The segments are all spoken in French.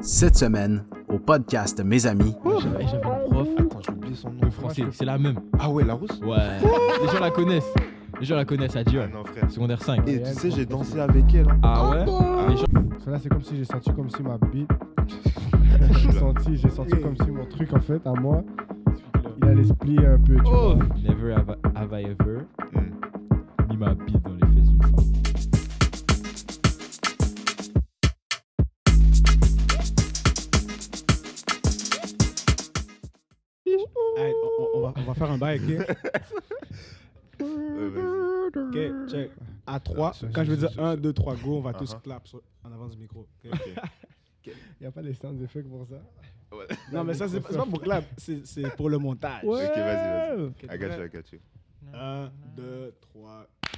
Cette semaine, au podcast Mes Amis. J'avais une prof. Attends, j'ai oublié son nom. Le français, c'est la même. Ah ouais, la rousse. Ouais. Les gens la connaissent. Les gens la connaissent à Dieu. Ah non, frère. Secondaire 5. Et tu sais, j'ai dansé avec elle. Hein. Ah ouais. Les gens... Là, c'est comme si j'ai senti comme si ma bite. j'ai senti comme si mon truc, en fait, à moi, il allait se plier un peu, tu Oh. vois. Never have I ever mis ma bite dans les fesses d'une femme. Hey, on va faire un bail, ok? Vas-y. Ok, check. À 3, quand je veux dire 1, 2, 3, go, on va tous clap en avant du micro. ok? Il n'y a pas les sound effects pour ça. Ouais. Non, mais ça, c'est pas pour clap, c'est pour le montage. Ok, vas-y. Ok, I got you, I got you. 1, 2, 3, go.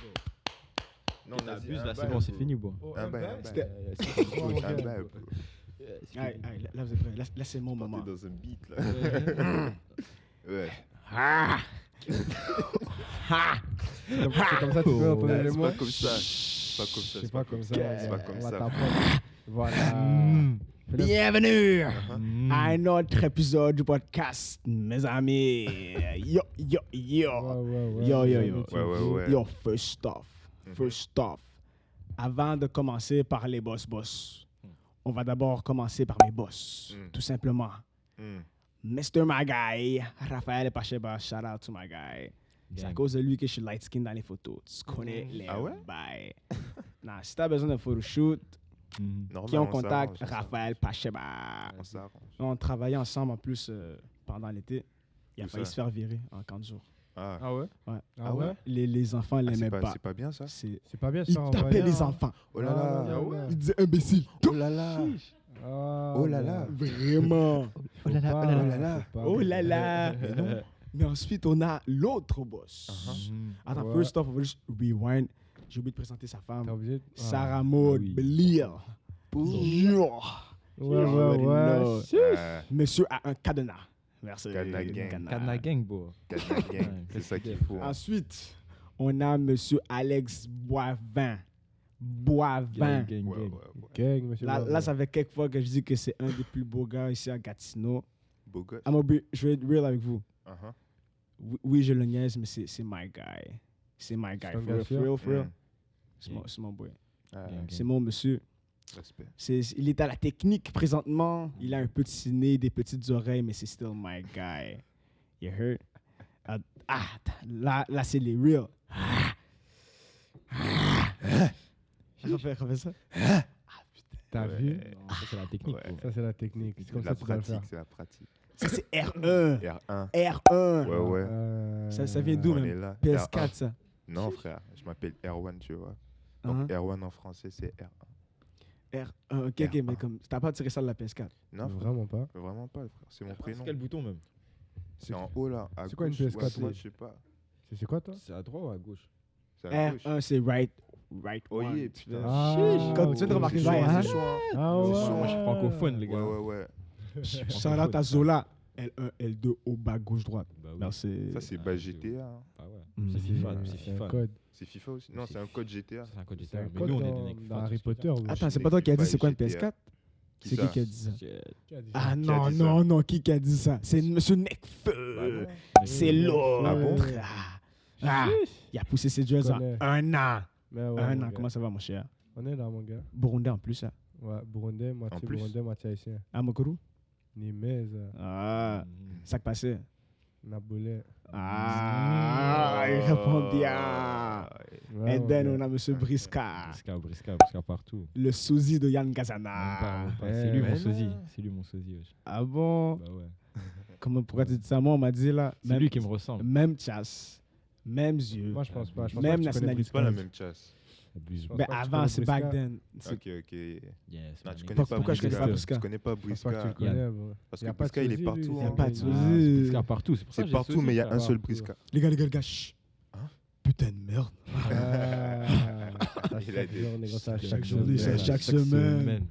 Non, T'abuses vas-y, là, un c'est bail. bon, c'est fini, bon. Un bail, un bail. C'était- Un bail, bro. Aïe, aïe, là, vous êtes prêts. Là, c'est mon moment. T'es dans un beat, là. Ouais. C'est comme ça que tu peux entendre les C'est mots. pas comme ça. C'est pas comme ça. C'est pas comme ça. C'est pas comme On va ça. t'apprendre. Voilà. Fais-le. Bienvenue Mm. à un autre épisode du podcast, mes amis. Yo, yo, yo. Ouais. Yo, yo, yo. Ouais. Yo, first off, avant de commencer par les boss, on va d'abord commencer par mes boss, tout simplement. Mr. My Guy, Raphaël Pacheba, shout out to my guy. C'est à cause de lui que je suis light skin dans les photos. Tu connais les Ah ouais? bails. Non, si t'as besoin d'un photoshoot, Normal, qui on on contacte s'arrange, Raphaël Pacheba. On s'arrange. On travaillait ensemble en plus pendant l'été. Il a Où failli ça? se faire virer en 40 jours. Ah, Ah ouais. Ouais. Ah ouais? Les enfants l'aimaient c'est pas. c'est pas bien ça? C'est pas bien Il ça. en tapait vrai. les enfants. Oh là là. Ah ouais. Il disait imbécile. Oh là là. Oh là là. Vraiment. Oh là là. oh là là. Oh là là. Mais ensuite, on a l'autre boss. Attends, Ouais. first off, on va juste rewind. J'ai oublié de présenter sa T'es femme. obligé. Sarah Maud oui. Belir. Yo. Ouais. Monsieur a un cadenas. Merci. Cadenas gang. Cadenas gang, bro. Cadenas gang. C'est ça qu'il faut. Ensuite, on a Monsieur Alex Boivin. Boivin. Gang. Ouais. Gang, monsieur. Là, ça fait quelques fois que je dis que c'est un des plus beaux gars ici à Gatineau. Beau gosse. Je vais être real avec vous. Uh-huh. Oui, je le niaise, mais c'est my guy. C'est my guy. C'est un For gars real, sûr? for real, for real. Mm. C'est mon boy. Ah, Gang. C'est mon monsieur. Respect. Il est à la technique présentement. Il a un petit nez, des petites oreilles, mais c'est still my guy. You heard? Là, c'est les real. Refais ça. T'as vu? Ça, c'est la technique, Ouais. bro. Ça, c'est la technique. C'est comme La ça que tu dois le pratique, faire. c'est la pratique. Ça, c'est R1. R1. R1. Ouais. Ça vient d'où, On même? est là. PS4, R1. ça. Non, frère. Je m'appelle Erwan, tu vois. Donc Hein? R1 en français, c'est R1. R1. Ok, mais comme, t'as pas tiré ça de la PS4. Non, frère. Vraiment pas. Vraiment pas, frère. C'est mon prénom. C'est quel bouton, même? C'est en haut, là. À C'est quoi une gauche ou à PS4, droite, je sais pas. C'est quoi, toi? C'est à droite ou à gauche? C'est à gauche. R1, c'est right Oh one. yeah, putain. Quand tu viens de remarquer C'est ça, chaud, hein? c'est chaud, hein. Ah ouais. Moi, je suis francophone, les gars. Ouais. Shout-out à Zola. L1, L2, au bas, gauche, droite. Bah oui. Merci. Ça, c'est bas GTA. hein. Ah ouais. Mm. C'est FIFA, c'est C'est FIFA. un code. C'est FIFA aussi. Non, c'est un code GTA. C'est un code C'est GTA. un Mais code nous, on est des mecs dans forts, Harry c'est ça. Potter. ouais. Attends, c'est pas toi qui as dit c'est quoi une PS4? C'est qui ça? qui a dit ça? C'est- Ah Qui a non, dit non, ça? non, qui a dit ça? C'est Monsieur Necfeu. C'est l'autre. Ah bon? Il a poussé ses jeux en connais. un an. Mais ouais, Un mon an, gars. comment ça va, mon cher? On est là, mon gars. Burundais en plus, hein. Ouais, Burundais, moitié plus. Burundais, moitié haïtien. Ah, Mokuru? Nimez, Ah, ça qui passait. Naboulé. Ah, il répond bien. Ouais, Et mon then, gars. on a Monsieur Brisca, Brisca partout. le sosie de Yann Même Gazana. pas. C'est lui mais mon non. sosie. C'est lui mon sosie, wesh. Ah bon? Bah ouais. Comment, pourquoi tu dis ça? Moi, on m'a dit là, C'est lui qui me ressemble. même chasse, même yeux. Moi, je pense pas. Je pense Même pas que tu connais nationalité. C'est pas la Brisca. même chasse. Abuse. pense Mais pas que tu avant, connais c'est back Brisca. then. C'est- Ok. Yes, Non, man. tu connais pas Pourquoi je connais pas Brisca? Tu connais pas Je pense pas que tu Brisca. le connais, bro. Parce Y que a pas de Brisca, il est sosie, partout. lui. Y a hein. pas de Ah, sosie. c'est Brisca partout. C'est pour ça C'est que j'ai partout, sosie, mais il y a frère. un seul partout. Brisca. Les gars, chut. Hein? Putain de merde. Ça, Il a chaque dit- jour, négro, ça, Chaque journée, journée, ça, chaque semaine.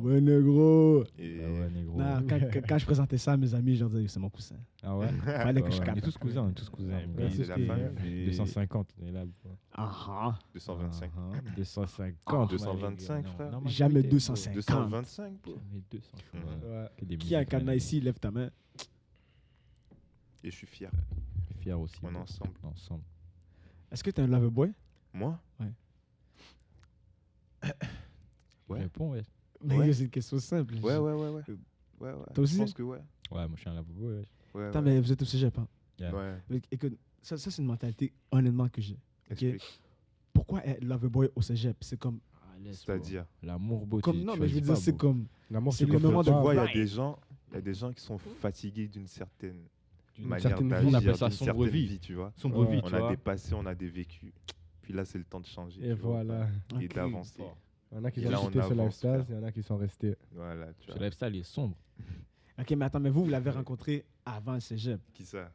Mm. Ouais, négro. Et Ah ouais, négro. gros. Non, quand je présentais ça à mes amis, je leur disais, c'est mon coussin. Ah ouais? Fallait que je On est capte. tous cousins, on est tous cousins. Ouais, mon mais gars. c'est c'est la ce qui- famille. 250, on est là. Bro. Ah, 225. 250. 225, Non, frère. non, Jamais majorité, 250. 225, bro. Jamais 200. Mhm. Ouais. Que des qui a un milliers, cadenas frère. ici, lève ta main. Et je suis fier. Je suis fier aussi. On est bro. ensemble. Ensemble. Est-ce que t'es un loverboy? Moi? Ouais. Réponds, ouais. Mais Ouais. c'est une question simple. Ouais. Ouais, ouais. Toi aussi? Je pense que ouais. Ouais, moi je suis un lavabo, ouais. Ouais, Attends, ouais. mais vous êtes au cégep, hein? Yeah. Ouais. Mais écoute, ça c'est une mentalité, honnêtement, que j'ai. Explique. Pourquoi être loverboy au cégep? C'est comme... C'est-à-dire. L'amour beau. comme tu- non, tu mais je veux choisis dire, pas, c'est bro. comme... L'amour, C'est tu le préfères moment de Tu pas. vois, il y grind. a des gens qui sont fatigués d'une certaine D'une manière certaine vie. d'agir, On appelle ça d'une sombre certaine vie. tu vois. Sombre Ouais. vie, On tu a vois. des passés, on a des vécus. Puis là, c'est le temps de changer. Et tu vois. voilà. Et Ok. d'avancer. Il y en a qui Et sont là, on quittés ce avance, lifestyle, frère. il y en a qui sont restés. Voilà, tu Ce vois. lifestyle il est sombre. Ok, mais attends, mais vous l'avez rencontré avant le cégep. Qui ça?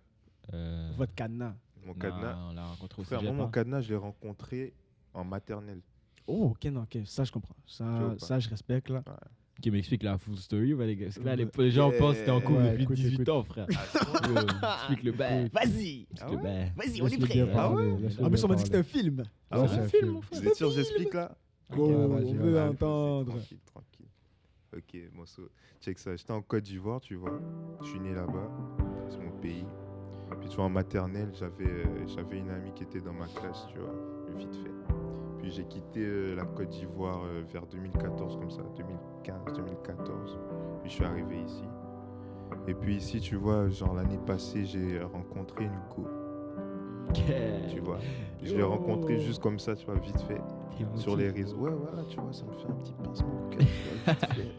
Votre cadenas. Mon non, cadenas. on l'a rencontré au Frère, cégep. moi, mon hein. cadenas, je l'ai rencontré en maternelle. Oh, ok, non, ok. Ça, je comprends. Tu vois Ça, pas. je respecte, là. Qui m'explique la full story, ouais, les gars. Parce que là, les gens pensent que t'es en couple Ouais, depuis écoute, 18 écoute. ans, frère. Explique le bail. Vas-y! Ah ouais? Vas-y, on est Laisse-le prêt. bien Ah parler, ouais? laisse-le En plus, bien on m'a dit que c'était un parler. film. Ah Ouais, ouais? c'est un film, film. mon frère. Vous êtes sûr, j'explique là? Oh, vas-y, on vas-y. veut Allez, entendre. Tranquille, tranquille. Ok, bon, check ça. J'étais en Côte d'Ivoire, tu vois. Je suis né là-bas. C'est mon pays. Puis tu vois, en maternelle, j'avais une amie qui était dans ma classe, tu vois, vite fait. Puis j'ai quitté la Côte d'Ivoire vers 2014, comme ça, 2015, 2014. Puis je suis arrivé ici. Et puis ici, tu vois, genre l'année passée, j'ai rencontré une go, tu vois. Je l'ai rencontré juste comme ça, tu vois, vite fait, sur les réseaux. Ouais, voilà, tu vois, ça me fait un petit pincement au cœur, tu vois, vite fait.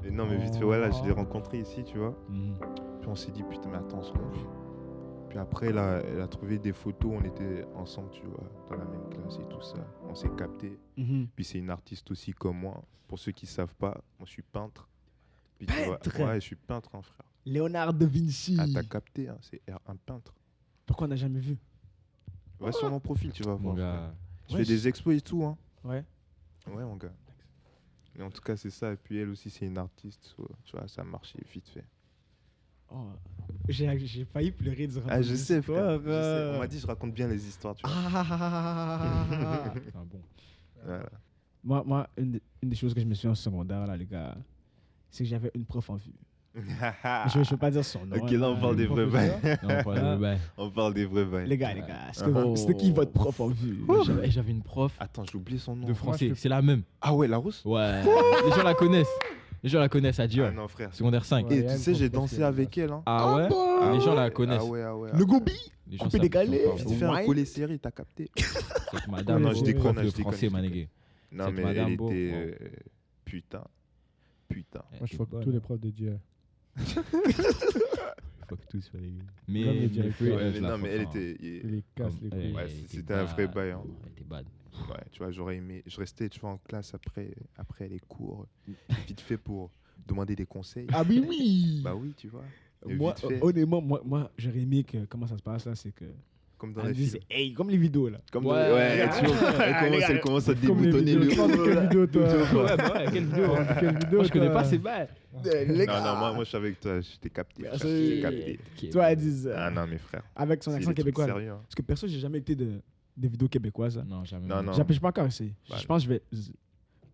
Mais non, mais vite fait, voilà, je l'ai rencontré ici, tu vois. Mhm. Puis on s'est dit, putain, mais attends, on se connaît. Puis après, elle a trouvé des photos, on était ensemble, tu vois, dans la même classe et tout ça. On s'est capté. Mhm. Puis c'est une artiste aussi comme moi. Pour ceux qui savent pas, moi je suis peintre. Puis tu Peintre? vois, ouais, je suis peintre, hein, frère. Léonard da Vinci. Ah, t'as capté, hein, c'est un peintre. Pourquoi on n'a jamais vu? Va sur mon profil, tu vas Mon voir. frère. gars. Je Ouais, fais des expos et tout, hein. Ouais. Ouais, mon gars. Mais en tout cas, c'est ça. Et puis elle aussi, c'est une artiste. Tu vois, ça a marché vite fait. Oh, j'ai failli pleurer durant Ah, ton je sais, frère. histoire, Je sais. On m'a dit, je raconte bien les histoires, tu vois. Ah. Ah bon. Voilà. Moi, une des choses que je me suis en secondaire, là, les gars, c'est que j'avais une prof en vue. Je ne veux pas dire son nom. Ok, là, on parle des vrais bails. Non, voilà, ouais. On parle des vrais bails. Les gars, est-ce que Oh. c'était qui votre prof en vue? J'avais une prof Attends, j'ai oublié son nom. de français, c'est la même. Ah ouais, la rousse. Ouais. Les gens la connaissent. Les gens la connaissent à Dieu. Ah non, frère. Secondaire 5. Et Ouais, tu Yann, sais, j'ai qu'on dansé fait, avec elle. Hein. Ah ouais. bon? Les gens la Ah connaissent. ouais, ah ouais. Le gobi? Les gens Coupé savent décalé. qui sont Vite pas. fait un Ouais. collet serré, t'as capté? Cette madame, Non, beau, je déconne, prof je de déconne, français, je manégué. Non, Cette mais madame elle beau, était. wow. Putain. Moi, je fuck tous les profs de Dieu. Fuck tous, manégué. Comme Mais les mais directeurs. je la non, mais elle fuck, hein. était. Je les casse les Elle- couilles. Ouais, elle était c'était un vrai bad. bail, hein. Elle était bad. Ouais, tu vois, j'aurais aimé. Je restais, tu vois, en classe après les cours, vite fait pour demander des conseils. Ah oui, oui. Bah oui, tu vois. Et Moi, vite fait, honnêtement, moi j'aurais aimé que comment ça se passe là, c'est que comme dans elle les disait, films. hey, comme les vidéos là. Comme Ouais, dans ouais, ouais, tu vois, elle commence à Comme les déboutonner vidéos. le. Tu parles de quelle vidéo, toi? Ouais, bah ouais, quelle vidéo. Quelle vidéo, Moi, je connais toi? pas ces bails. Les Non, non, moi je suis avec toi, je t'ai capté. frère, Merci. Je t'ai capté. Tu vois, elle dit Ah non, mes frères. avec son C'est accent des trucs québécois. là. sérieux, hein. Parce que perso, j'ai jamais été des vidéos québécoises. Là. Non, jamais. Non, non. J'ai pas encore essayé. Bah, Je pense que je vais.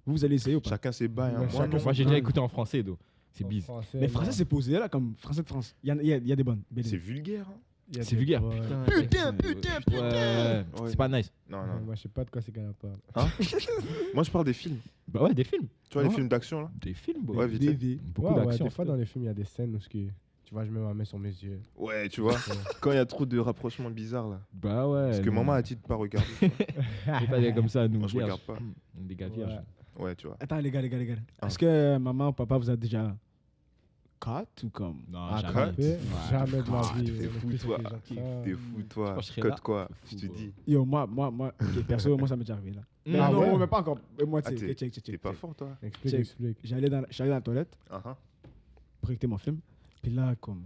Vous allez essayer ou pas? Chacun ses bails. Hein. Ouais, Moi, chacun non. son Moi, j'ai déjà écouté en français, donc c'est En bise. français, Mais non. français, c'est posé là, comme français de France. Il y a des bonnes. C'est vulgaire. Hein. Il y a C'est des- vulgaire. ouais. Putain, Putain. Ouais, Ouais. c'est pas nice. Non, Ouais, non. Moi, je sais pas de quoi c'est qu'elle parle. Moi, je parle des films. Bah ouais, des films. Tu vois, les Ouais. films d'action là. Des films, bro. Ouais, vite fait. DV. Beaucoup Ouais, d'action. des fois, dans les films, il y a des scènes où tu vois, je mets ma main sur mes yeux. Ouais, tu vois. Quand il y a trop de rapprochements bizarres là. Bah ouais. Parce que non. maman a dit de pas regarder. tu vois. C'est pas des comme ça, nous. Moi, je vierges. regarde pas. Des gars vierges. Ouais, tu vois. Attends, les gars. Ah. Est-ce que maman ou papa vous a déjà cut ou comme. Non, Ah, jamais. cut. Fait, jamais de ma Ah, vie. tu fais On est fou, plus toi. intelligent que ça. T'es fou, toi. Je serais Code là. quoi Fou, Je te bro. dis. Yo, moi, ok, perso, moi, ça m'est déjà arrivé là. Mm. Mais Ah non, ouais? mais pas encore. Moi, Ah, tu sais, t'es check. pas fort, toi. Explique, Check. explique. Je suis allé dans la toilette Ah, ah. pour écouter mon film. Puis là, comme.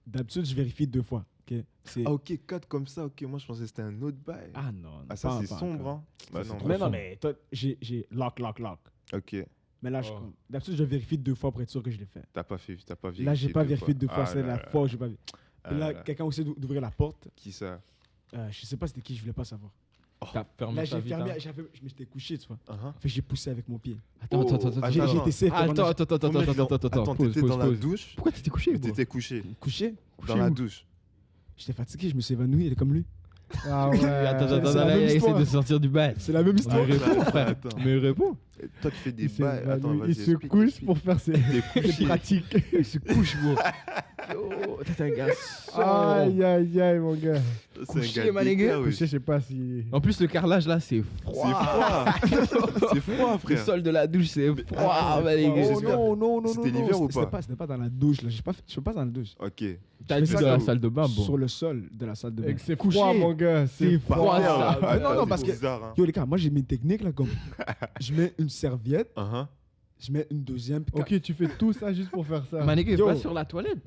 D'habitude, je vérifie 2 fois. Ok, c'est. Ah, ok, 4 comme ça. Ok, moi, je pensais que c'était un autre bail. Ah non. Ah, ça, pas- c'est pas sombre, encore. hein. Bah, non. Mais non, mais toi, j'ai lock. Ok. Mais là, Oh. d'habitude, je vérifie 2 fois pour être sûr que je l'ai fait. T'as pas vérifié. Là, j'ai pas vérifié 2 fois. Ah C'est là la là. fois où j'ai pas vu. Ah Et là, là. quelqu'un essaie d'ouvrir la porte. Qui ça? Je sais pas c'était qui, je voulais pas savoir. T'as fermé Là, ça j'ai vite, fermé, hein. je m'étais couché, tu vois. Uh-huh. Fait que j'ai poussé avec mon pied. Attends. J'ai été safe. Attends. Attends, t'étais dans la douche? Pourquoi tu t'es couché, Mais bro? t'étais couché Couché. dans la douche. J'étais fatigué, je me suis évanoui, il est comme lui. Ah ouais. Attends, c'est la là, même il essaie histoire. de sortir du bail. C'est la même histoire. Mais réponds, frère. Attends. Mais réponds. Et toi, tu fais des Il s'est bails. Attends, évanoui, vas-y. il se explique, couche explique. pour faire ses T'es couché. pratiques. Il se couche, bro. Yo, t'es un gars. Aïe, aïe, aïe, mon gars. C'est Couché, un gars ma nigga. déter, wesh. Couché, je sais pas si. En plus, le carrelage là, c'est C'est froid. froid. C'est froid, Le frère. sol de la douche, c'est froid, Ah, ma nigga. oh, Oh non, non, non, C'était non, l'hiver non, ou pas? C'était pas dans la douche, là. Je suis pas dans la douche. Ok. T'as Je le fais but ça de la comme- salle de bain, bon. Sur le sol de la salle de bain. Et que c'est Couché. froid, mon gars. C'est froid, froid. ça. Ah, non, non, parce que- bizarre, hein. Yo, les gars, moi, j'ai mes techniques, là, comme... je mets une serviette, Uh-huh. je mets une deuxième... puis Ok, tu fais tout ça juste pour faire ça. Ma nigga, Yo. va sur la toilette.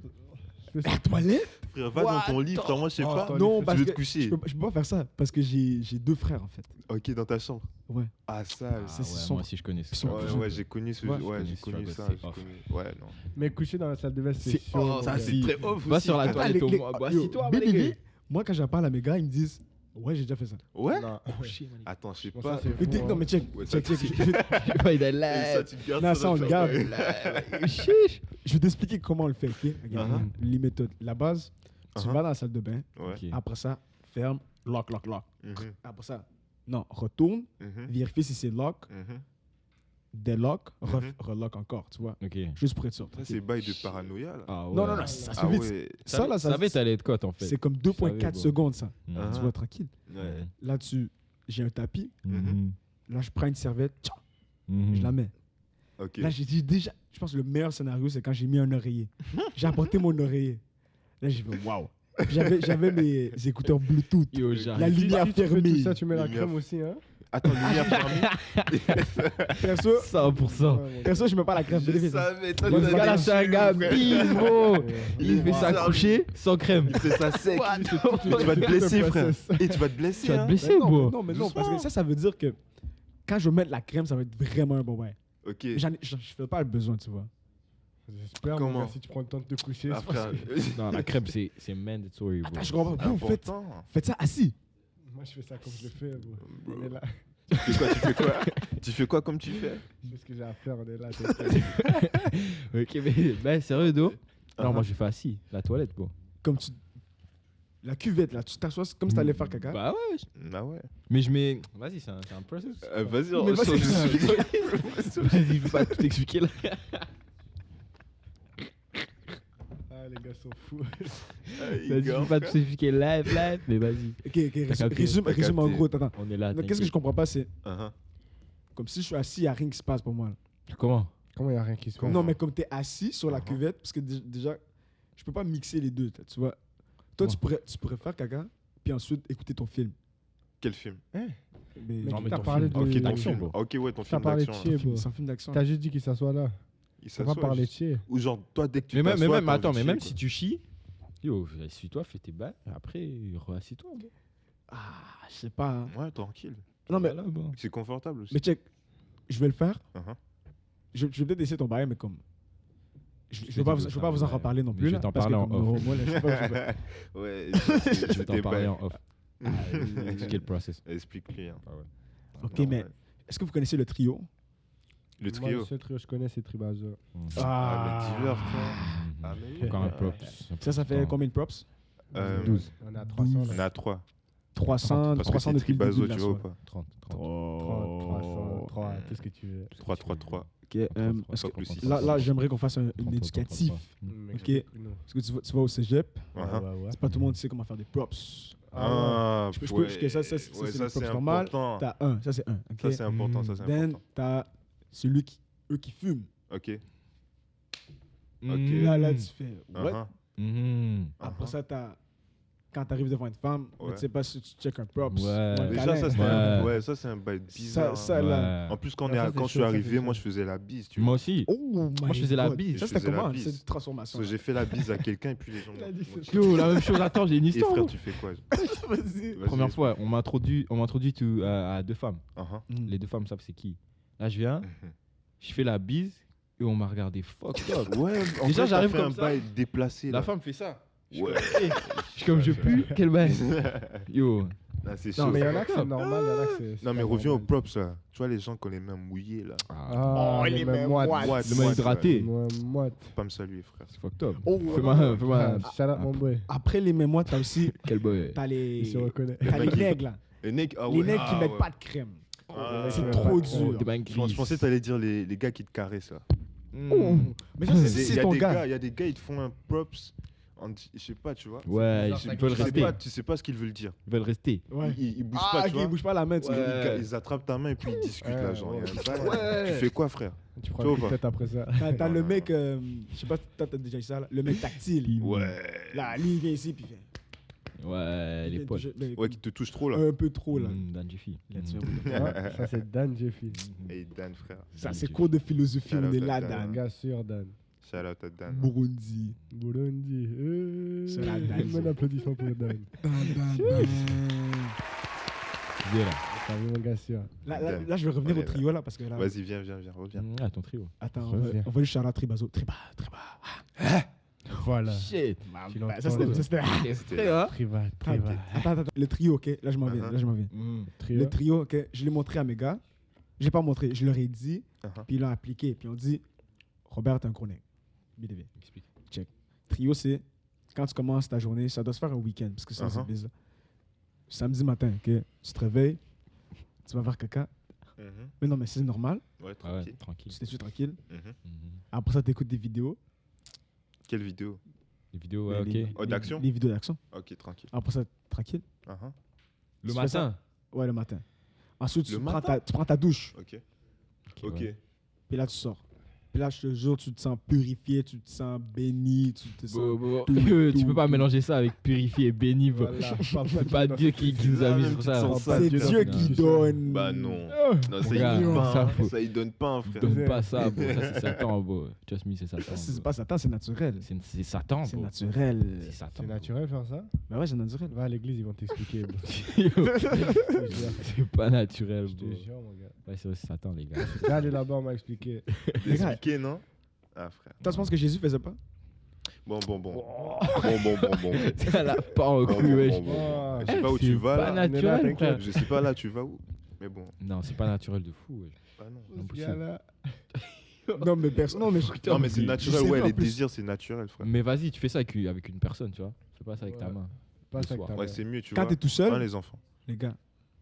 Je fais ça. La toilette? Frère, va dans ton lit, frère. Moi, je sais Oh, pas. attends, Non, Tu parce veux te que coucher. je peux pas faire ça, parce que j'ai 2 frères, en fait. Ok, dans ta chambre. Ouais. Ah, ça. Ah, c'est ouais, son- moi aussi, je connais ça. son- Ouais, ouais, j'ai connu ce. Ouais, Ouais, je j'ai connais connu ça, ça. c'est off. Ouais, non. Mais coucher dans la salle de bain, c'est C'est- chaud. oh, mon ça, gars. c'est très off Va aussi, sur la frère. toilette au les- moins. yo, Assis-toi, ma Bibi, nigga. moi, quand j'en parle à mes gars, ils me disent... Ouais, j'ai déjà fait ça. Ouais? Non. Attends, je sais Bon, pas. ça, c'est Mais fou, non, hein. mais check, Ouais, ça, check, check. c'est- Ouais, il est Et là. ça, tu te gardes Non, ça ça, on dans le ta garde. chambre. Chiche. Je vais t'expliquer comment on le fait, ok? Regarde, Uh-huh. les méthodes. La base, tu Uh-huh. vas dans la salle de bain. Ouais. Ok. Après ça, ferme, lock. Mhm, Après ça, non, retourne, mhm, vérifie si c'est lock, mhm. délock, Mhm. relock encore, tu vois? Ok. Juste pour être sûr. Ça, c'est bail de paranoïa, là. Ah ouais. Non, ça se Ah fait vite. ouais. Ça, là, ça, savais t'allais être cote en fait. c'est comme savais, 2,4 bon. secondes, ça. Mhm. Ah. Tu vois, tranquille. Ouais. Là-dessus, j'ai un tapis. Mhm. Là, je prends une serviette, tcha, Mhm. je la mets. Ok. Là, j'ai dit déjà, je pense que le meilleur scénario, c'est quand j'ai mis un oreiller. J'ai apporté mon oreiller. Là, j'ai fait waouh. Puis J'avais mes écouteurs Bluetooth. Yo, La j'arrive. lumière Si tu fais fermée. tout ça, tu mets la Lumière crème aussi, hein. Attends, lumière fermée. Perso, 100%. Ouais, mon gars. perso, je mets pas la crème. Je Vérifie ça. savais, toi, Mon t'as gars là, des c'est un cheveux, gars frère. bise, bro. Il fait ça bizarre. coucher sans crème. Il fait ça sec. What? Tu vas te blesser, frère. process. Et tu vas te blesser, Tu vas te hein. blesser, Mais non, bro. mais non, parce que ça veut dire que quand je vais mettre la crème, ça va être vraiment un bon bain. Ok. Mais je fais pas le besoin, tu vois. J'espère, mon Comment? gars, si tu prends le temps de te coucher. Ah, frère. Non, la crème, c'est mandatory, bro. Attends, je comprends pas. Vous Important. faites ça assis. Moi, je fais ça comme je le fais, bro. On est là. Tu fais quoi? Tu fais quoi comme tu fais? Je fais ce que j'ai à faire, on est là. t'inquiète. Ok, mais ben, sérieux, Do? Non, Uh-huh. moi, je fais assis. La toilette, bro. Comme tu. La cuvette, là, tu t'assois comme si t'allais faire caca. Bah ouais. Ah ouais. Mais je mets. Vas-y, c'est un process. Vas-y, Mais on vas-y, change de ça- sujet. Vas-y, je vais pas tout expliquer là. Ah, les gars sont fous. Vas-y, je vais pas tout expliquer live, mais vas-y. Ok, T'as capté, résume t'as en capté. gros. Attends. On est là. Mais qu'est-ce que je comprends pas, c'est Uh-huh. comme si je suis assis, il n'y a rien qui se passe pour moi. là. Comment? Comment il n'y a rien qui se passe? Comment? Non, mais comme tu es assis sur la Uh-huh. cuvette, parce que déjà, je peux pas mixer les deux, tu vois. Toi, tu pourrais faire caca, puis ensuite écouter ton film. Quel film? Mais Mais Non, mais t'as ton parlé film. de. Ok, ton d'action, film. bro. Ok, ouais, ton T'as film parlé de d'action. chier, là. bro. c'est un film d'action. T'as juste dit qu'il s'assoit là. Il T'as pas s'assoit, parlé de juste. chier. Ou genre, toi, dès que tu Mais même, t'assois, mais t'as attends, envie mais de même chier, si tu chies, yo, assis-toi, fais tes bails, après, assis-toi. Ah, je sais pas. hein. quoi. Ouais, tranquille. Non, mais, Voilà, bon. C'est confortable aussi. mais check, je vais le faire. Uh-huh. Je vais peut-être essayer ton bail, mais comme. Je sais vais pas, que tu je veux vais pas vous en faire, ouais. reparler non Mais plus. je vais là, t'en parce que parler en comme, off. moi, là, je sais pas. Ouais, Je vais t'en parler en off. Expliquer le process. Explique-lui. hein. Ah ouais. Ok, Non, mais ouais. est-ce que vous connaissez le trio? Le Moi, trio. le seul trio que je connais, c'est Tribazo. Ah, mais dis-leur, frère. Ah, mais oui. Encore un props. Ça fait combien de props? 12. On est à 300 On est là. à 3. 300, Parce que 300 c'est depuis le début Tribazo, de la tu vois ou soirée. pas 30. 30, 300, 3, tout ce que tu veux. 3, 3, 3. Ok, est-ce que- plus six. là, j'aimerais qu'on fasse une éducatif. Mec, Ok. Parce que tu vas au cégep, Uh-huh. c'est pas tout le monde qui sait comment faire des props. Ah, Je peux- ouais. ça, c'est Ouais, le ça, c'est props normal. important. T'as un, ça c'est un. ok? Ça, c'est important. Ça, c'est Then, important. t'as celui qui fume. Ok. Là, tu fais what? Uh-huh. Après ça, quand t'arrives devant une femme, Ouais. tu sais pas si tu check un props. Ouais. ou un Déjà, câlin. ça, c'est Ouais. ouais, ça, c'est un bail bizarre. Ça, hein. là. En plus, quand, Ah, ça, c'est quand je suis chaud, ça, arrivé, c'est moi, chaud. je faisais la bise. Tu Moi vois. aussi. Oh my je faisais la God. bise. Ça, Je c'était faisais la comment? bise. C'est une transformation. Parce que j'ai fait la bise à quelqu'un et puis les gens Il a dit m'ont- c'est Yo, la même chose. Attends, j'ai une Et histoire. frère, bro. tu fais quoi? Vas-y. Vas-y. Première fois, on m'a introduit à 2 femmes. Uh-huh. Les 2 femmes savent c'est qui. Là, je viens. Mhm. Je fais la bise et on m'a regardé fucked up. Ouais, en Déjà, fait, j'arrive t'as fait comme un ça. bail déplacé. La là. femme fait ça. Ouais. Je suis comme je pue. Quel bail. Yo. Là, c'est Non, chaud. mais il y en a que c'est normal, il y en a que c'est. Non, mais pas reviens aux normal. props, là. Tu vois, les gens qui ont les mains mouillées, là. Ah, Oh, les les mêmes mêmes moites. moites. Le main hydraté. Moite. Faut pas me saluer, frère. C'est fucked up. Oh, Fais-moi. Shout out mon boy. Après les mémoires, t'as aussi Quel boy. t'as les Il se reconnaît. t'as les mec qui- nègres là. Les nègres, ah Les ouais. nègres qui Ah mettent ouais. pas de crème. Ah, C'est ouais. trop Oh, dur. des bains Je pensais que t'allais dire les gars qui te caressent, là. Oh. Mais ça, Il c'est y a ton des gars. gars, il y a des gars, ils te font un props. Je sais pas, tu vois. Ouais, bizarre, ça ils veulent Tu sais rester. pas, tu sais pas ce qu'ils veulent dire. Ils veulent rester. Ouais. Ils bougent Ah, pas, ok, tu vois. il bouge pas la main. tu Ils- vois. Ils attrapent ta main et puis ils discutent là, genre. Ouais, il y a un bail. ouais. Tu fais quoi, frère? Tu prends Tu un vois coup de pas tête après ça. T'as Non, le non, mec, je sais pas si t'as déjà eu ça là, le mec tactile. Ouais. Là, lui, il vient ici, puis il fait. Ouais, il les vient potes. toucher- mais Ouais, qui te touche trop, là. un peu trop là. Dan Jiffy. Let's go. Ouais, ça, c'est Dan Jeffy. Hey, Dan, frère. Ça, c'est cours de philosophie, Shout on out est à là, Dan. Dan. Gars sûr, Dan. Shout out à Dan. Burundi. Burundi. C'est la Dan. Un applaudissement pour Dan. Viens là. T'as vu mon gars sûr. Là, je vais revenir On au est trio là, parce que là. Vas-y, viens, reviens. Ah, ton trio. Attends, Reviens. on va juste charler Tribazo. Triba. Voilà. Shit. Tu Bah, l'entends, ça, c'était. là. ça, c'était- C'était hein? Privat, Attends, privat. attends, le trio, ok. Là, je m'en viens. Uh-huh. Là, je m'en viens. Trio. Le trio, ok. Je l'ai montré à mes gars. Je l'ai pas montré. Je leur ai dit, Uh-huh. puis ils l'ont appliqué. Puis on dit, Robert, t'es un gros nègre. BDV. Explique. Check. Trio, c'est quand tu commences ta journée, ça doit se faire un week-end, parce que ça, c'est Uh-huh. bizarre. Samedi matin, ok. Tu te réveilles, tu vas faire caca. Mhm. Mais non, mais c'est normal. Ouais, Ah ouais, tranquille. tranquille. Tu t'es tranquille. Mhm. Mhm. Après ça, tu écoutes des vidéos. Quelle vidéo? Les vidéos, ouais, Les- ok. Oh, d'action? Les vidéos d'action. Ok, tranquille. Après ça, tranquille. Uh-huh. Le Tu fais matin. ça? Ouais, le matin. Ensuite, Le tu prends, matin? tu prends ta douche. Ok. Ok, Ok. ouais. Puis là, tu sors. Puis là, je te jure, tu te sens purifié, tu te sens béni, tu te sens. Tu peux pas mélanger ça avec purifié et béni. bro. Voilà. C'est pas Dieu qui nous a mis sur ça. Sans ça, C'est Dieu, Dieu non. qui donne. Bah non. Non, ça, Mon il gars, donne pas. ça, hein. faut- Ça, il donne pas, hein, frère. Donne pas ça, bro. Ça, c'est Satan, bro. Trust me, c'est Satan. C'est bro. pas Satan, c'est naturel. C'est Satan, C'est bro. naturel. C'est Satan. C'est bro. naturel faire ça? Bah ouais, c'est naturel. Va à l'église, ils vont t'expliquer. bro. Yo, Je te jure. c'est pas naturel, Je bro. te jure, mon gars. Ouais, c'est Satan, les gars. J'ai allé là-bas, on m'a expliqué. Les gars, Expliqué, non? Ah, frère. toi, tu penses que Jésus faisait pas? Bon. Bon. Ça l'a pas en cru, wesh. Oh, Je sais pas où C'est tu vas, pas là. naturel, t'inquiète. frère. Je sais pas là, tu vas où? Mais bon. Non, c'est pas naturel de fou, wesh. Bah non. Non, ce possible. gars-là. Non, mais personne. Non, mais Non, mais c'est je naturel, sais ouais, pas, les en plus. désirs, c'est naturel, frère. Mais vas-y, tu fais ça avec une personne, tu vois. Fais pas ça avec ta Ouais. main. Pas Le ça que soir. t'as Ouais, fait. c'est mieux, tu Quand vois. t'es tout seul, Hein, les enfants. les gars,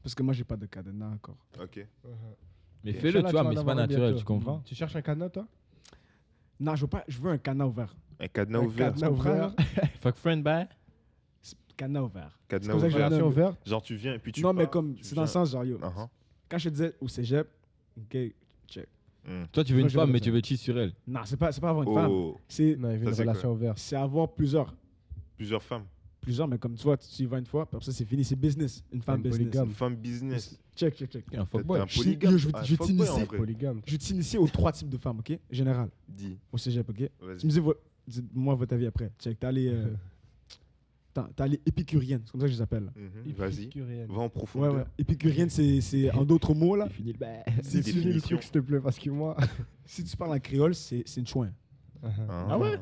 parce que moi, j'ai pas de cadenas encore. Ok. Mais Ok. fais-le, Inch'Allah, tu vois, vas mais en c'est pas avoir un naturel, bientôt. tu comprends. Tu cherches un cadenas, toi? Non, je veux un cadenas ouvert. Un cadenas Un ouvert. cadenas Tu comprends, ouvert. là? Fuck friend, bye. Cadenas ouvert. Cadenas C'est comme ça que je ouvert. l'ai Relation nommé. ouverte? Genre, tu viens et puis tu Non, mais pars, comme, tu c'est dans le viens. sens, genre, yo. Uh-huh. Quand je te disais au cégep, ok, check. Toi, tu veux Moi, une je femme, vais mais le tu veux cheat sur elle. Non, c'est pas avoir une femme. Oh, C'est Non, il veut Ça, une c'est quoi? relation ouverte. c'est avoir plusieurs. plusieurs femmes. Plusieurs, mais comme tu vois, tu y vas une fois, puis après ça, c'est fini. C'est business. Une femme Une business. polygame. Une femme business. Check. Un T'es fuckboy. un polygame. Yo, je Ah, vais fuckboy, t'initier. en vrai. Polygame. Je vais t'initier aux 3 types de femmes, ok? Général, Dis. au cégep, ok? Vas-y. Tu me dis, dites-moi votre avis après. Check, t'as les. T'as les épicuriennes, c'est comme ça que je les appelle. Mhm, Vas-y. Épicurienne. Va en Ouais, profondeur. ouais. Épicurienne, c'est en d'autres mots, là. Fini le bail. Si Des tu, Finis le définitions. truc, s'il te plaît, parce que moi. si tu parles en créole, c'est une chouin. Ah ouais?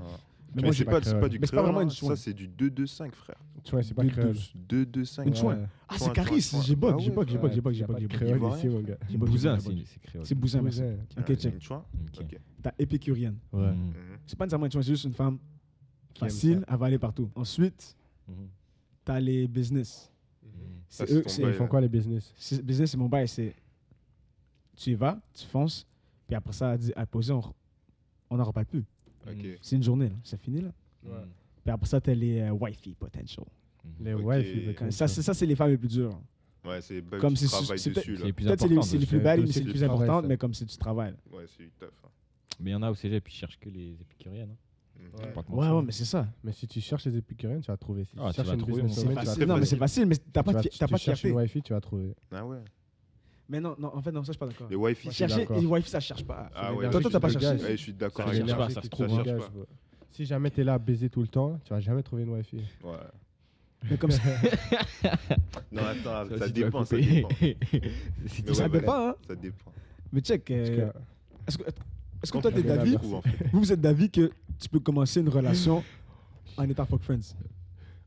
Mais moi, c'est j'ai pas, pas c'est pas créole. du Mais c'est pas créole, vraiment hein. une chouin. Ça, c'est du 2-2-5, frère. Tu vois, c'est pas Deux, créole. 2-2-5. Une chouin. Ouais. Ah, Chouin, c'est Caris, chouin, j'ai bug, chouin. j'ai bug, j'ai bug, j'ai bug, Y j'ai a pas bug, de j'ai bug. créole Ivoirien. ici, mon gars. J'ai bug, Bousin, j'ai bug. c'est créole. C'est Bousin, merci. Bousin. Ok, check. Une chouin. Ok. Ok. T'as épicurienne. Ouais. Mhm. Mhm. C'est pas nécessairement une chouin, c'est juste une femme Qui aime facile, ça. elle va aller partout. Ensuite, Mhm. t'as les business. Ça, C'est c'est eux, ton c'est bail, Ils font quoi, les business? business, c'est mon bail, c'est tu y vas, tu fonces, puis après ça, à poser, on n'en reparle plus. Ok. C'est une journée, là. C'est fini, là. Mhm. Puis après ça, t'as les wifey potential. Les Ok. wives, Ça, c'est les femmes les plus dures. Ouais, c'est bail Comme que tu c'est- travailles c'est dessus, C'est là. les plus Peut-être importantes. c'est les plus c'est belles, le mais c'est les dossier plus du travail, importantes, ça. mais comme c'est du travail. Ouais, c'est du taf. hein. Mais il y en a au cégep, ils cherchent que les épicuriennes. hein. Mhm. Faut pas te Ouais, mentir. ouais, mais c'est ça. Mais si tu cherches les épicuriennes, tu vas trouver. Si Ah, tu tu cherches vas une trouver, business mon C'est woman, tu vas facile. trouver. Non, mais c'est facile, mais t'as pas de Tu fierté. cherches une wifey, tu vas trouver. Ah ouais. Mais non, en fait, non, ça, je suis pas d'accord. Les wifi, Moi, je suis Chercher d'accord. une wifey, ça cherche pas. Ah C'est ouais. l'énergie Toi, t'as qui pas te cherché. dégage. Ouais, je suis d'accord Ça avec cherche toi. pas, L'énergie ça qui se te trouve, cherche dégage, pas. bro. Si jamais t'es là à baiser tout le temps, tu vas jamais trouver une wifey. Ouais. Mais comme ça, Non, attends, Ça ça aussi, tu vas dépend, ça couper. dépend. Si Mais tu- ouais, ça ouais. dépend, hein. Ça dépend. Mais check, Parce que- est-ce que Est-ce que toi, t'es tu la d'avis, trouves, en fait. vous êtes d'avis que tu peux commencer une relation en étant fuck friends?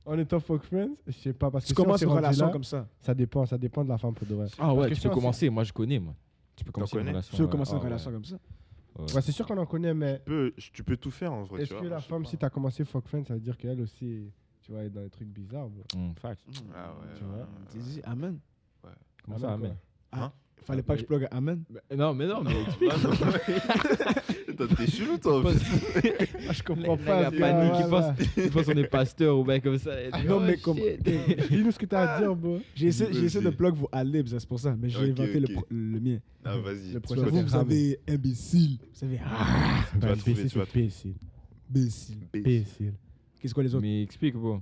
En étant fuck friends, je sais pas, parce que Tu si on commences s'est une rendu relation là, comme ça. ça dépend de la femme pour de vrai. Ah ouais, que tu si peux on commencer. Moi, je connais, moi. Tu peux commencer une connais? relation. Tu veux ouais. commencer une Ah, ouais. relation comme ça? Ouais, c'est sûr qu'on en connaît, mais Tu peux tout faire en vrai. est-ce tu que vois, la je sais femme, pas. si t'as commencé fuck friends, ça veut dire qu'elle aussi, tu vas être dans des trucs bizarres, bro. Fact. Ah ouais. Tu vois. Tu dis Amen. Comment ça, amen? Fallait pas que je plug Amen. Non, mais non, mais Toi, t'es chelou, toi. en plus. Ah, je comprends Le pas. mec a ce panique, gars, il voilà. pense qu'on est pasteur ou bien comme ça. Non, mais Oh, comme. shit. Dis-nous ce que t'as à dire, bro. J'ai essayé de Vas-y. plug vos adlibs, c'est pour ça, mais j'ai Ok, inventé ok. le mien. Ah, vas-y. Le Tu prochain, vois, vous, c'est vous Ramé. avez imbécile. Vous savez, Tu vas trouver, tu vas trouver. imbécile. imbécile. Imbécile. Qu'est-ce que les autres? Mais explique, bro.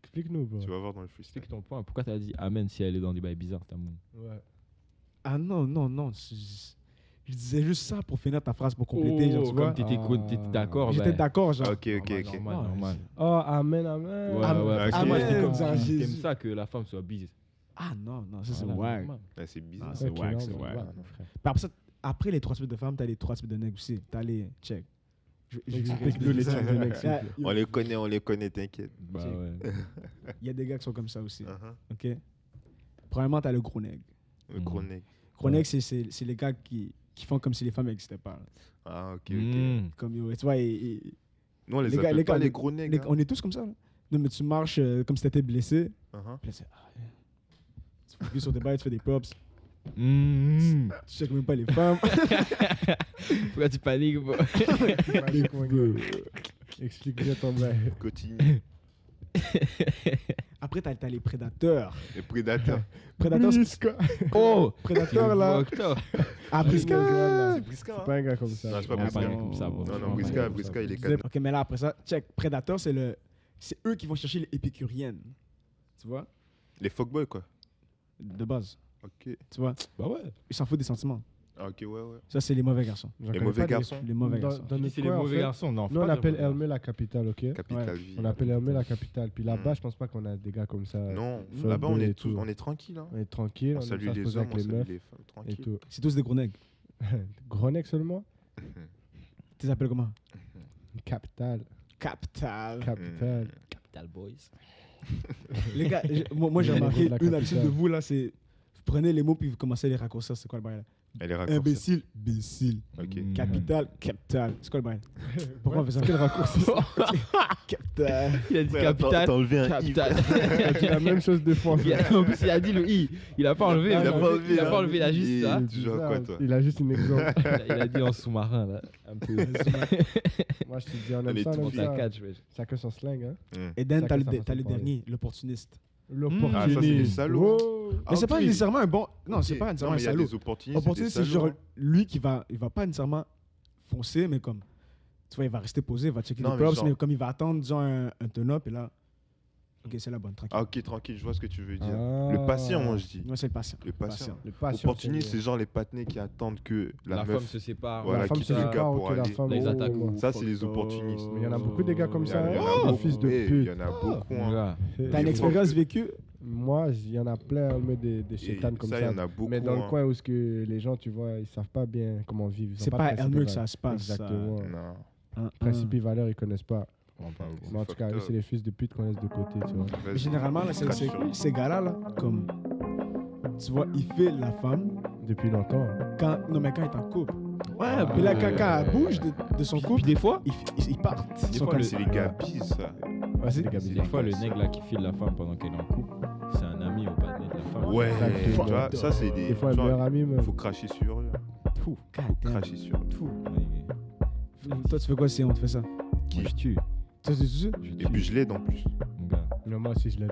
Explique-nous, bro. Tu vas voir dans le freestyle. Explique ton point. Pourquoi t'as dit amen si elle est dans des bails bizarres, ta moune? Ouais. Ah non. Je disais juste ça pour finir ta phrase, pour compléter, genre, tu vois. Comme t'étais d'accord, J'étais ben, d'accord, genre. Ok, ok, ok. Normal. Oh, amen, Ouais, amen. ouais, Amen. parce que moi, je dis Amen, comme genre, tu Jésus. aimes ça que la femme soit bise. Ah non, ça c'est Voilà, wack. normal. Ah, c'est bizarre. Ah, c'est Ok, wack, non, c'est non, wack. non, non, frère. Puis après, après les 3 types de femmes, t'as les 3 types de nègres aussi. T'as les. Check. Explique-nous les types de mecs, s'il te plaît. On les connaît, t'inquiète. Bah ouais. Il y a des gars qui sont comme ça aussi. Uh-huh. Ok? Premièrement, t'as le gros nègre. Le gros nègre. Gros nègre, c'est les gars qui font comme si les femmes n'existaient pas. Ah, ok, ok. Mm. Comme, tu vois, Nous, on les Les gars- appelle les pas gars- les gros nègres. hein. on est tous comme ça. Là. Non, mais tu marches comme si t'étais blessé. Uh-huh. Puis là, c'est. Tu focuses sur tes bails, tu fais des props. Mm. Tu checkes même pas les femmes. Pourquoi tu paniques, bro? Explique bien ton bail. Continue. Après, t'as les prédateurs. Les prédateurs. Prédateurs, Oh! prédateurs là. Ah, Briska. C'est Briska. C'est hein. pas un gars comme ça. Non, c'est pas Ah, Briska. pas comme ça, bro. Non, non, Briska, il est Disais- cadeau. Ok, mais là, après ça, check. Prédateurs, c'est eux qui vont chercher les épicuriennes. Tu vois? Les fuckboys, quoi. De base. Ok. Tu vois? Bah ouais. Ils s'en foutent des sentiments. Ah, ok, ouais, ouais. Ça, c'est les mauvais garçons. J'en Les connais mauvais pas des- garçons. Les mauvais garçons. Dans notre C'est les coin, en mauvais fait, garçons. Non, nous, on appelle Hermé la capitale, ok? Capital Ouais. vie. On appelle Hermé la capitale. Puis là-bas, Mm. je pense pas qu'on a des gars comme ça. Non, Fuckboy là-bas, et tout. on est tranquille. Hein. On est tranquille, On on aime salue ça se les poser hommes, avec on les salue meufs les femmes, et tranquille. tout. C'est tous des gros nègres. Gros nègre seulement? Tu les appelles comment? Capitale. Capital. Capitale. Capital Boys. Les gars, moi j'ai Les remarqué niveaux de la une habitude de capitale. vous là, c'est vous prenez les mots puis vous commencez à les raccourcir. C'est quoi le bail là? Elle est raccourcie. Imbécile, imbécile. Ok. Mm. Capital, capital. C'est quoi le bail? Pourquoi on fait ça? Quel raccourci? Capital. Il a dit Ouais, capital. t'as enlevé un i. Capital. On dit la même chose deux fois. En plus, il a dit le i. Il a pas enlevé. Il a pas enlevé, Il a hein. pas enlevé la juste Et- ça. Tu joues à quoi, toi? Il a juste une exemple. Il a dit en sous-marin, là. Un peu. Moi, je te dis, on On aime est ça, on tous aime Dans ta ça. catch, wesh. Chacun son slang, hein. Mm. Et then, Ça t'as que le, ça dé- va t'as se le parler. dernier, l'opportuniste. L'opportuniste. Ah, ça, c'est les salauds. Wow. Mais c'est pas ok. nécessairement un bon. Non, c'est Ok. pas nécessairement Non, un mais il y a salaud. des opportunistes. Opportuniste, et c'est des genre salauds, hein. lui qui il va pas nécessairement foncer, mais comme. Tu vois, il va rester posé, il va checker Non, les mais props, genre- mais comme il va attendre, disons, un turn-up, et là. Ok, c'est la bonne, tranquille. Ah, ok, tranquille, je vois ce que tu veux dire. Ah. Le patient, moi, je dis. Moi, c'est le patient. Le patient. Le patient. Opportuniste, c'est genre les patinés qui attendent que La la femme meuf. se sépare. Voilà, La femme quitte se le gars sépare ou pour que la aller. femme. Les oh, attaques. oh, Ça, c'est les opportunistes. Mais il y en a beaucoup des gars comme Il y ça. en a- il y en a hein. beaucoup. Fils de Eh, pute. Il y en a beaucoup. Mon hein. gars. T'as une Il faut expérience que- vécue? Moi, il y en a plein mais des Et chétanes comme ça, ça. il y en a beaucoup. Mais dans le hein. coin où ce que les gens, tu vois, ils savent pas bien comment vivre. Ils ont C'est pas à de principe Elmer et que ça valeurs. se passe. ça. Exactement. Non. Principe et valeurs, ils connaissent pas. On parle. Mais en tout cas, eux, c'est les fils de pute qu'on laisse de côté, tu vois. Vas-y. Mais généralement, là, Crache sur lui. ces gars-là, là, comme. Tu vois, il fait la femme Depuis longtemps. quand. Non, mais quand il est en couple. Ouais, Puis là, quand elle bouge de son Puis couple, des fois, ils partent. Ils Des sont fois, comme le- C'est les gars pis, ça. Ouais, c'est des gars des bizarres. fois, le nègre là qui file la femme pendant qu'elle est en couple, c'est un ami au patiné de la femme. Ouais, Exactement. tu vois, ça, c'est des. Des fois, un tu vois, meilleur ami, même. faut cracher sur eux. Fou. God damn. Cracher sur eux. Fou. Toi, tu fais quoi si on te fait ça? Moi, je tue. Toi, tu sais? Et puis je l'aide en plus. Mon gars. Mais moi aussi, je l'aide.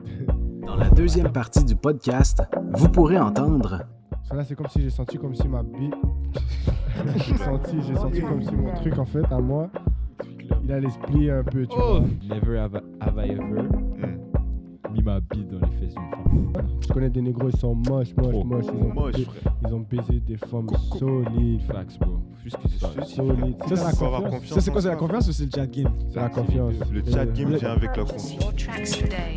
Dans la deuxième partie du podcast, vous pourrez entendre Ça là, c'est comme si j'ai senti comme si ma bite. j'ai senti comme si mon truc, en fait, à moi, il allait se plier un peu, tu Oh! vois. Never have I ever Mm. mis ma bite dans les fesses d'une femme. Je connais des négros, ils sont moches. Trop. Moche, frère. Ils ont baisé des femmes solides. Facts, bro. Juste qu'il soit. Solides. Ça, C'est la faut avoir confiance. confiance. Ça, c'est quoi? C'est la en soi. confiance ou c'est le chat game? C'est la confiance. Le chat game vient avec la confiance. More tracks today.